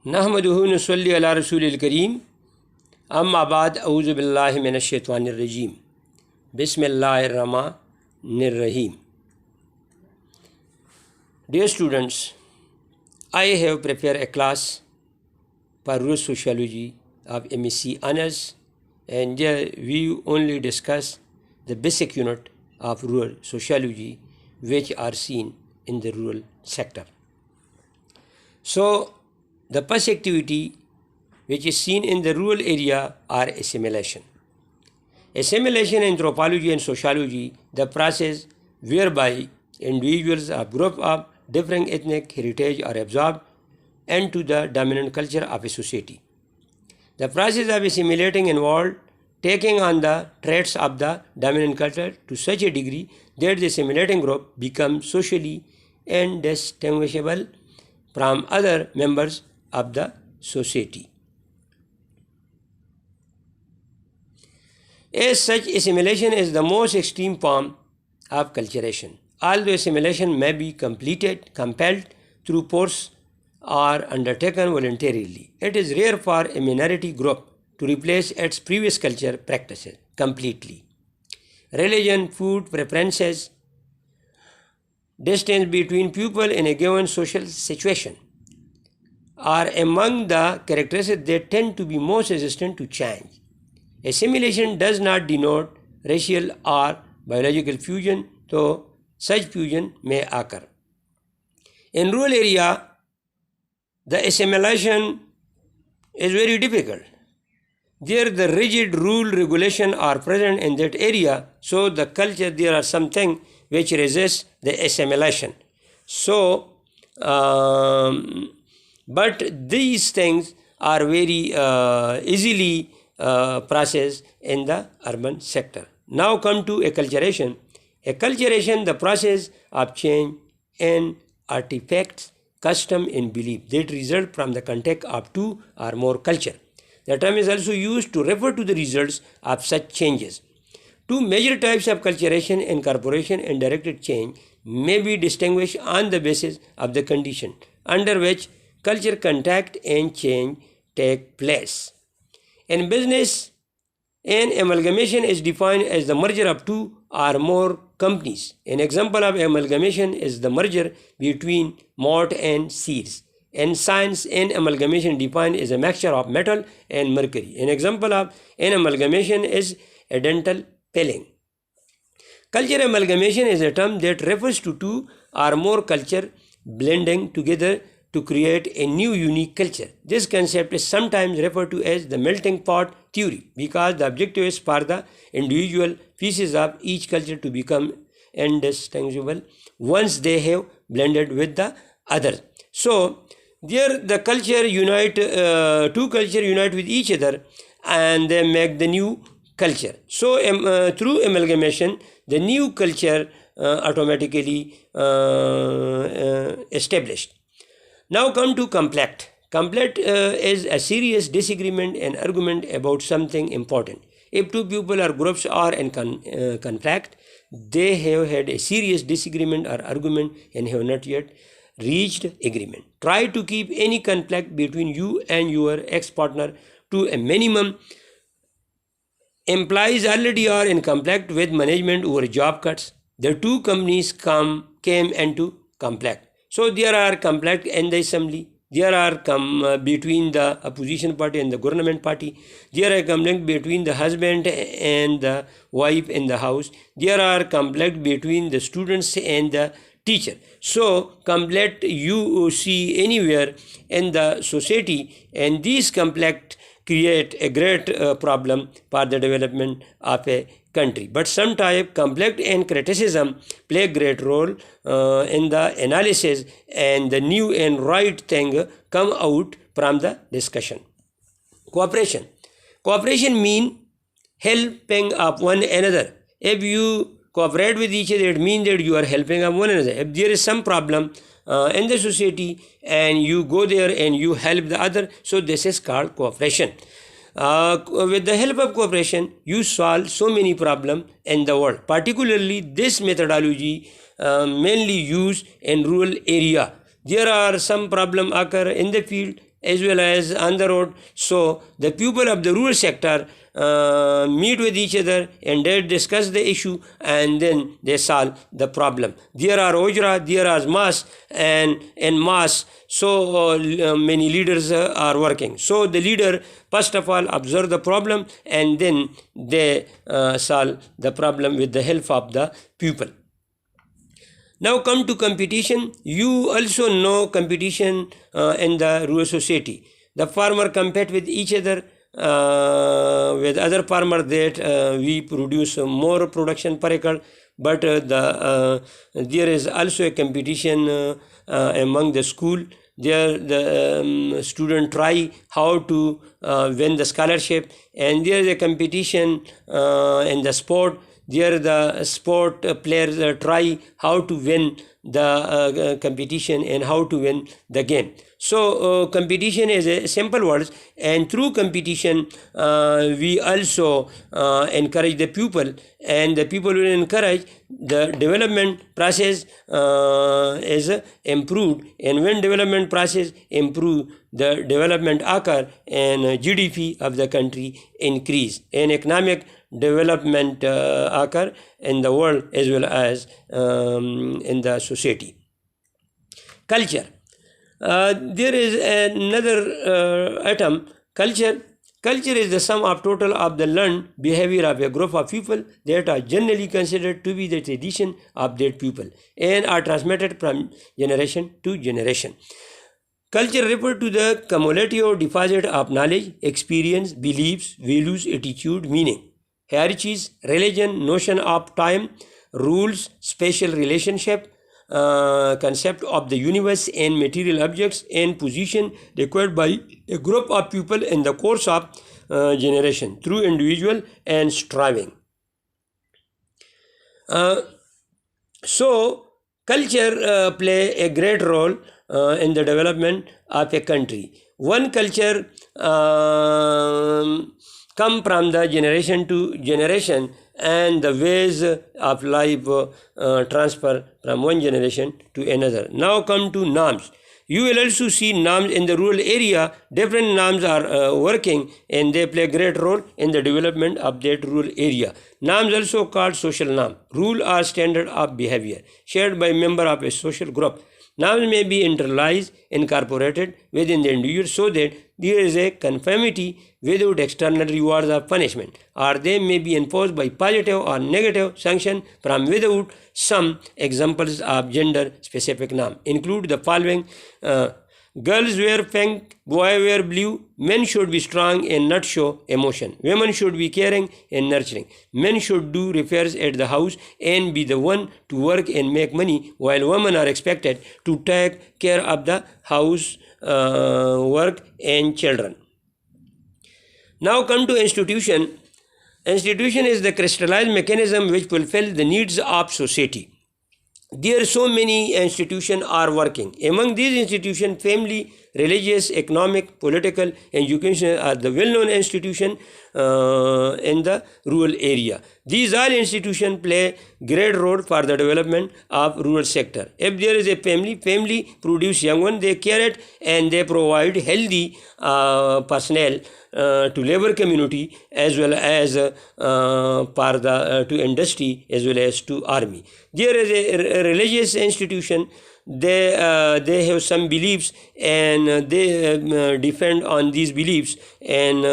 नहमदुहु नसल्ली अला रसूलिल करीम अम्मा बाद औज़ु बिल्लाहि मिनश शैतानिर रजीम बिस्मिल्लाहिर रहमानिर रहीम. Dear students, I have prepared a class for rural sociology of MSc Honors, and there we only discuss the basic unit of rural sociology which are seen in the rural sector. So, the first activity which is seen in the rural area are assimilation. Assimilation in anthropology and sociology, the process whereby individuals or group of different ethnic heritage are absorbed into the dominant culture of a society. The process of assimilating involved taking on the traits of the dominant culture to such a degree that the assimilating group becomes socially indistinguishable from other members of the society. As such, assimilation is the most extreme form of culturation. Although assimilation may be compelled through force or undertaken voluntarily, it is rare for a minority group to replace its previous culture practices completely. Religion, food, preferences, distance between people in a given social situation are among the characteristics that tend to be most resistant to change. Assimilation does not denote racial or biological fusion, though such fusion may occur. In rural area, the assimilation is very difficult. There the rigid rule regulation are present in that area, so the culture there are something which resist the assimilation. So, but these things are very easily processed in the urban sector. Now come to acculturation. Acculturation, the process of change in artifacts, custom, and belief that result from the contact of two or more culture. The term is also used to refer to the results of such changes. Two major types of acculturation: incorporation and directed change, may be distinguished on the basis of the condition under which culture contact and change take place. In business, an amalgamation is defined as the merger of two or more companies. An example of amalgamation is the merger between malt and seeds. In science, an amalgamation defined as a mixture of metal and mercury. An example of an amalgamation is a dental filling. Culture amalgamation is a term that refers to two or more culture blending together to create a new unique culture. This concept is sometimes referred to as the melting pot theory because the objective is for the individual pieces of each culture to become indistinguishable once they have blended with the other. So, there the culture unite, two culture unite with each other and they make the new culture. So, through amalgamation, the new culture automatically established. Now come to conflict. Conflict is a serious disagreement and argument about something important. If two people or groups are in conflict, they have had a serious disagreement or argument and have not yet reached agreement. Try to keep any conflict between you and your ex-partner to a minimum. Employees already are in conflict with management over job cuts. The two companies came into conflict. So there are conflict in the assembly. There are between the opposition party and the government party. There are conflict between the husband and the wife in the house. There are conflict between the students and the teacher. So conflict you see anywhere in the society, and these conflict create a great problem for the development of a country. But sometimes conflict and criticism play a great role in the analysis, and the new and right thing come out from the discussion. Cooperation. Cooperation means helping of one another. If you cooperate with each other, it means that you are helping of one another. If there is some problem in the society and you go there and you help the other, so this is called cooperation. With the help of cooperation, you solve so many problems in the world. Particularly, this methodology mainly used in rural area. There are some problems occur in the field as well as on the road. So the people of the rural sector meet with each other and they discuss the issue and then they solve the problem. There are ojra, there are mass, and in mass, so many leaders are working. So the leader first of all observe the problem and then they solve the problem with the help of the people. Now come to competition. You also know competition in the rural society. The farmer compete with each other, with other farmer that we produce more production per acre, but there is also a competition among the school. There the student try how to win the scholarship, and there is a competition in the sport. There the sport players try how to win the competition and how to win the game. So competition is a simple word, and through competition we also encourage the people, and the people will encourage the development process is improved, and when development process improve, the development occur and GDP of the country increase and economic development occur in the world as well as in the society. Culture. There is another item, culture. Culture is the sum of total of the learned behavior of a group of people that are generally considered to be the tradition of that people and are transmitted from generation to generation. Culture refers to the cumulative deposit of knowledge, experience, beliefs, values, attitude, meaning, hierarchies, religion, notion of time, rules, spatial relationship, concept of the universe and material objects, and position required by a group of people in the course of generation through individual and striving. So culture play a great role in the development of a country. One culture come from the generation to generation, and the ways of life transfer from one generation to another. Now come to norms. You will also see norms in the rural area. Different norms are working, and they play a great role in the development of that rural area. Norms also called social norm. Rule are standard of behavior shared by member of a social group. Norms may be internalized, incorporated within the individual so that there is a conformity without external rewards or punishment, or they may be enforced by positive or negative sanction from without. Some examples of gender-specific norms include the following. Girls wear pink, boy wear blue, men should be strong and not show emotion, women should be caring and nurturing, men should do repairs at the house and be the one to work and make money, while women are expected to take care of the house, work and children. Now come to institution. Institution is the crystallized mechanism which fulfill the needs of society. There are so many institutions are working. Among these institutions, family, religious, economic, political, and education are the well-known institutions in the rural area. These all institutions play great role for the development of rural sector. If there is a family produce young one, they care it and they provide healthy personnel to labor community as well as for the to industry as well as to army. There is a religious institution. They have some beliefs and they depend on these beliefs, and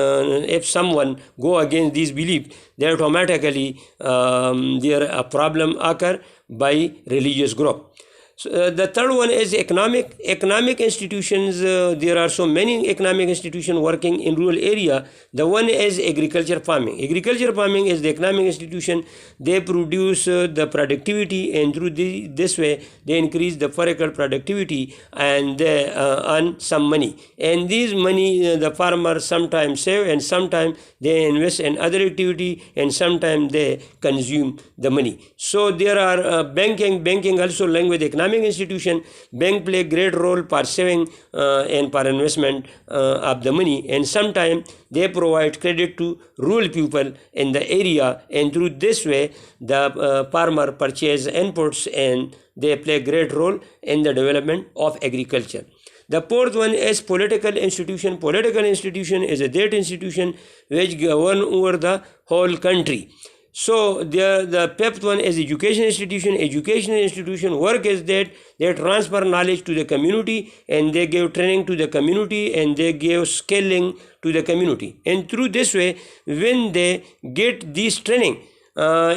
if someone go against these beliefs, then automatically there a problem occur by religious group. So, the third one is economic institutions. There are so many economic institutions working in rural area. The one is agriculture farming. Agriculture farming is the economic institution. They produce the productivity, and through this way they increase the per acre productivity and they earn some money. And these money the farmer sometimes save, and sometimes they invest in other activity, and sometimes they consume the money. So there are banking also along with economic institution. Bank play great role for saving and for investment of the money, and sometimes they provide credit to rural people in the area, and through this way the farmer purchase inputs and they play great role in the development of agriculture. The fourth one is political institution. Political institution is that institution which govern over the whole country. So the fifth one is education institution. Educational institution work is that they transfer knowledge to the community and they give training to the community and they give skilling to the community. And through this way, when they get this training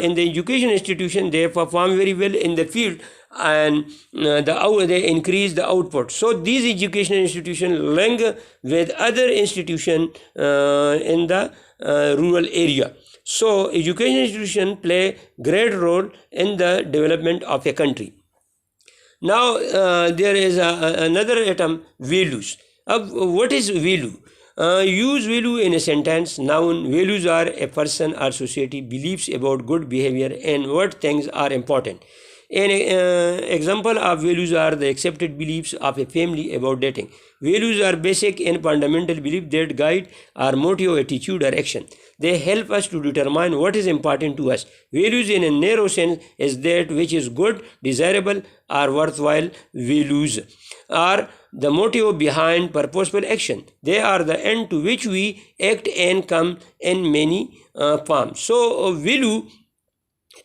in the education institution, they perform very well in the field and they increase the output. So these educational institutions link with other institutions in the rural area. So education institutions play great role in the development of a country. Now there is another item, values. What is value? Use value in a sentence. Noun. Values are a person or society beliefs about good behavior and what things are important. An example of values are the accepted beliefs of a family about dating. Values are basic and fundamental beliefs that guide our motive, attitude, or action. They help us to determine what is important to us. Values in a narrow sense is that which is good, desirable, or worthwhile. Values are the motive behind purposeful action. They are the end to which we act and come in many forms. So value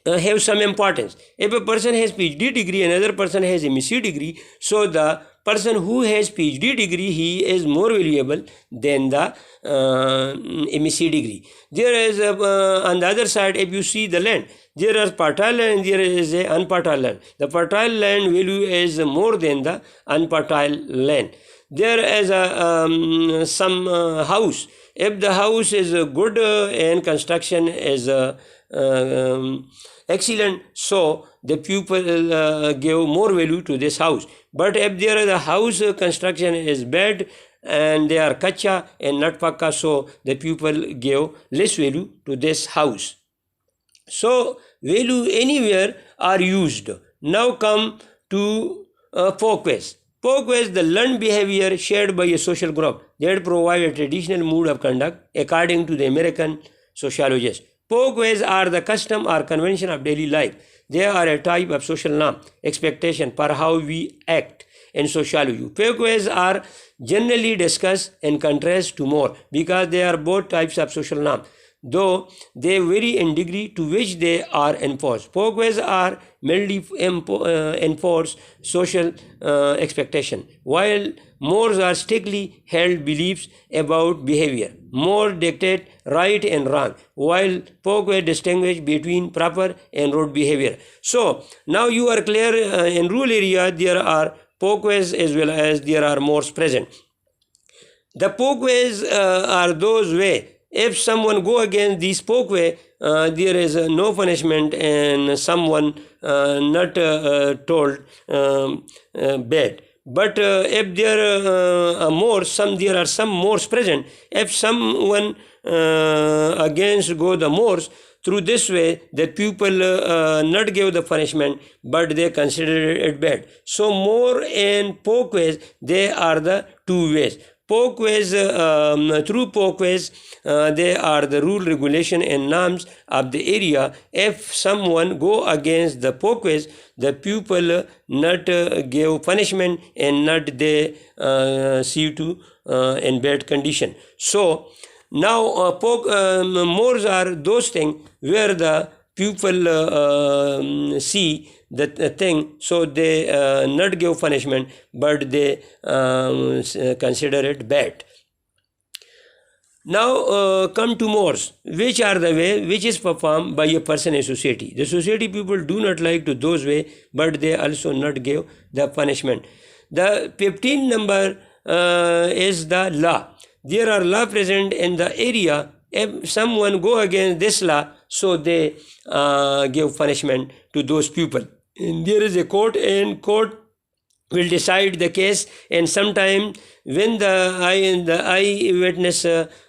have some importance. If a person has PhD degree, another person has MSc degree, so the person who has PhD degree, he is more valuable than the MSc degree. There is on the other side, if you see the land, there are fertile land and there is a unfertile land. The fertile land value is more than the unfertile land. There is a some house. If the house is good and construction is excellent, so the people give more value to this house. But if there the house construction is bad and they are kacha and not pakka, so the people give less value to this house. So value anywhere are used. Now come to folkways. Folkways, the learned behavior shared by a social group that provide a traditional mode of conduct according to the American sociologist. Folkways are the custom or convention of daily life. They are a type of social norm, expectation for how we act in sociology. Folkways are generally discussed in contrast to more because they are both types of social norm, though they vary in degree to which they are enforced. Folkways are mainly enforced social expectation, while mores are strictly held beliefs about behavior. More dictate right and wrong, while folkways distinguish between proper and rude behavior. So now you are clear, in rural area there are folkways as well as there are mores present. The folkways are those way. If someone go against these folkway, there is no punishment and someone not told bad. But if there are more, there are some mores present. If someone against go the mores, through this way, the people not give the punishment, but they consider it bad. So more and folkways, they are the two ways. Folkways, through folkways, they are the rule, regulation and norms of the area. If someone go against the folkways, the people not give punishment and not they see to in bad condition. So now mores are those things where the people see the thing, so they not give punishment, but they consider it bad. Now come to mores, which are the way which is performed by a person in society. The society people do not like to those way, but they also not give the punishment. The 15th number is the law. There are law present in the area. If someone go against this law, so they give punishment to those people. And there is a court, and court will decide the case. And sometime when the eyewitness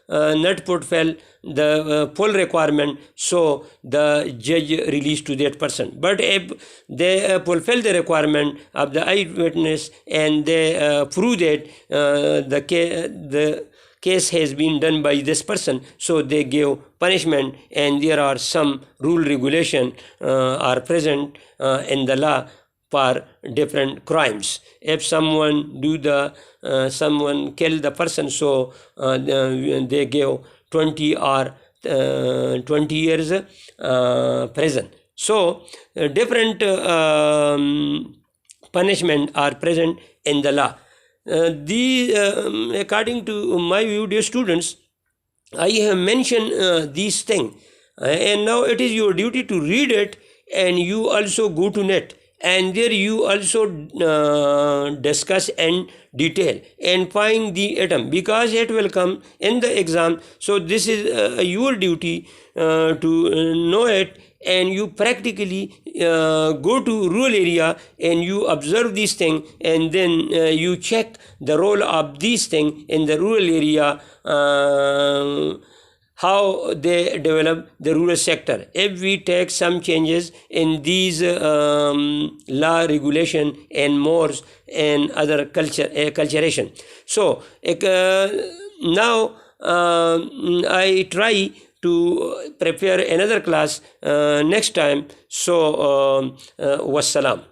not fulfill the full requirement, so the judge release to that person. But if they fulfill the requirement of the eyewitness and they prove that the case has been done by this person, so they give punishment, and there are some rule regulation are present in the law for different crimes. If someone someone killed the person, so they give 20 or 20 years prison. So different punishment are present in the law. According to my view, dear students, I have mentioned these things, and now it is your duty to read it, and you also go to net, and there you also discuss and detail and find the atom, because it will come in the exam. So this is your duty to know it, and you practically go to rural area and you observe these things, and then you check the role of these things in the rural area, how they develop the rural sector. If we take some changes in these law, regulation and mores and other culturation. So now I try to prepare another class next time. So wassalam.